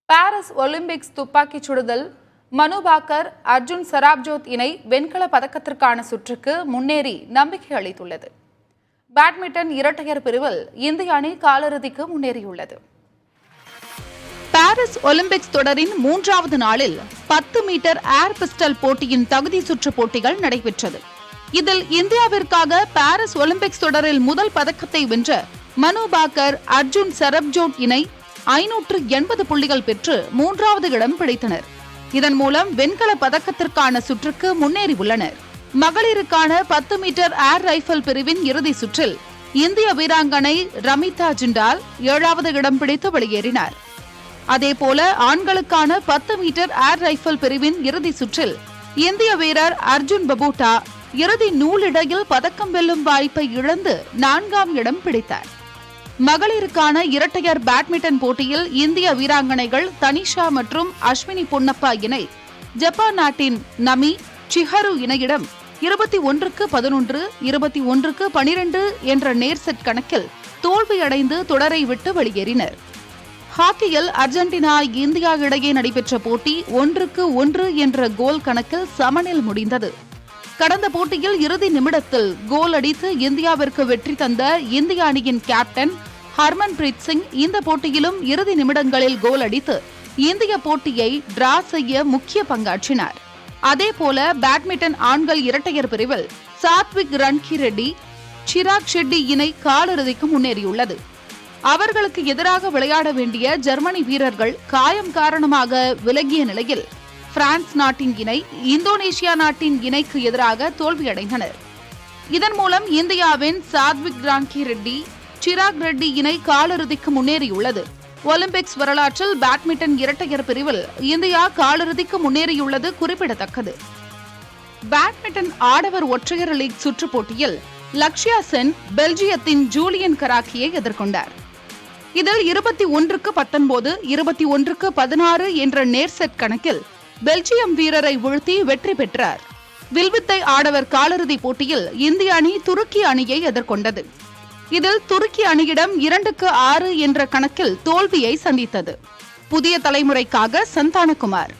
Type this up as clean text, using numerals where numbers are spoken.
Paris Olympics துப்பாக்கிச் சுடுதல் மனு பாக்கர் அர்ஜுன் சராப்ஜோத் இணை வெண்கல பதக்கத்திற்கான சுற்றுக்கு முன்னேறி நம்பிக்கை அளித்துள்ளது. பேட்மிண்டன் இரட்டையர் பிரிவில் இந்திய அணி காலிறுதிக்கு முன்னேறியுள்ளது. பாரிஸ் ஒலிம்பிக்ஸ் தொடரின் 3வது நாளில் 10 மீட்டர் ஏர் பிஸ்டல் போட்டியின் தகுதி சுற்று போட்டிகள் நடைபெற்றது. இதில் இந்தியாவிற்காக பாரிஸ் ஒலிம்பிக்ஸ் தொடரில் முதல் பதக்கத்தை வென்ற மனு பாக்கர் அர்ஜுன் சரப்ஜோட் இணை 580 புள்ளிகள் பெற்று 3வது இடம் பிடித்தனர். இதன் மூலம் வெண்கல பதக்கத்திற்கான சுற்றுக்கு முன்னேறியுள்ளனர். மகளிருக்கான 10 மீட்டர் ஏர் ரைபிள் பிரிவின் இறுதி சுற்றில் இந்திய வீராங்கனை ரமிதா ஜிண்டால் 7வது இடம் பிடித்து வெளியேறினார். அதேபோல ஆண்களுக்கான 10 மீட்டர் ஏர் ரைபிள் பிரிவின் இறுதி சுற்றில் இந்திய வீரர் அர்ஜுன் பபூட்டா இறுதி நூலிடையில் பதக்கம் வெல்லும் வாய்ப்பை இழந்து 4ஆம் இடம் பிடித்தார். மகளிருக்கான இரட்டையர் பேட்மிண்டன் போட்டியில் இந்திய வீராங்கனைகள் தனிஷா மற்றும் அஸ்வினி பொன்னப்பா இணை ஜப்பான் நாட்டின் நமி சிஹரு இணையிடம் 21-11, 21-12 என்ற நேர் செட் கணக்கில் தோல்வியடைந்து தொடரை விட்டு வெளியேறினர். ஹாக்கியில் அர்ஜென்டினா இந்தியா இடையே நடைபெற்ற போட்டி 1-1 என்ற கோல் கணக்கில் சமனில் முடிந்தது. கடந்த போட்டியில் இறுதி நிமிடத்தில் கோல் அடித்து இந்தியாவிற்கு வெற்றி தந்த இந்திய அணியின் கேப்டன் ஹர்மன்பிரீத் சிங் இந்த போட்டியிலும் இறுதி நிமிடங்களில் கோல் அடித்து இந்திய போட்டியை டிரா செய்ய முக்கிய பங்காற்றினார். அதேபோல பேட்மிண்டன் ஆண்கள் இரட்டையர் பிரிவில் சாத்விக் ரன்கிரெட்டி சிராக் ஷெட்டி இணை காலிறுதிக்கு முன்னேறியுள்ளது. அவர்களுக்கு எதிராக விளையாட வேண்டிய ஜெர்மனி வீரர்கள் காயம் காரணமாக விலகிய நிலையில் பிரான்ஸ் நாட்டின் இணை இந்தோனேஷியா நாட்டின் இணைக்கு எதிராக தோல்வியடைந்தனர். இதன் மூலம் இந்தியாவின் சாத்விக் ரன்கிரெட்டி சிராக் ரெட்டி இணை காலிறுதிக்கு முன்னேறியுள்ளது. ஒலிம்பிக்ஸ் வரலாற்றில் பேட்மிண்டன் இரட்டையர் பிரிவில் இந்தியா காலிறுதிக்கு முன்னேறியுள்ளது குறிப்பிடத்தக்கது. பேட்மிண்டன் ஆடவர் ஒற்றையர் லீக் சுற்றுப் போட்டியில் லக்ஷ்யா சென் பெல்ஜியத்தின் ஜூலியன் கராக்கியை எதிர்கொண்டார். இதில் 21-19, 21-16 என்ற நேர் செட் கணக்கில் பெல்ஜியம் வீரரை வீழ்த்தி வெற்றி பெற்றார். வில்வித்தை ஆடவர் காலிறுதிப் போட்டியில் இந்திய அணி துருக்கி அணியை எதிர்கொண்டது. இதில் துருக்கி அணியிடம் 2-6 என்ற கணக்கில் தோல்வியை சந்தித்தது. புதிய தலைமுறைக்காக சந்தானகுமார்.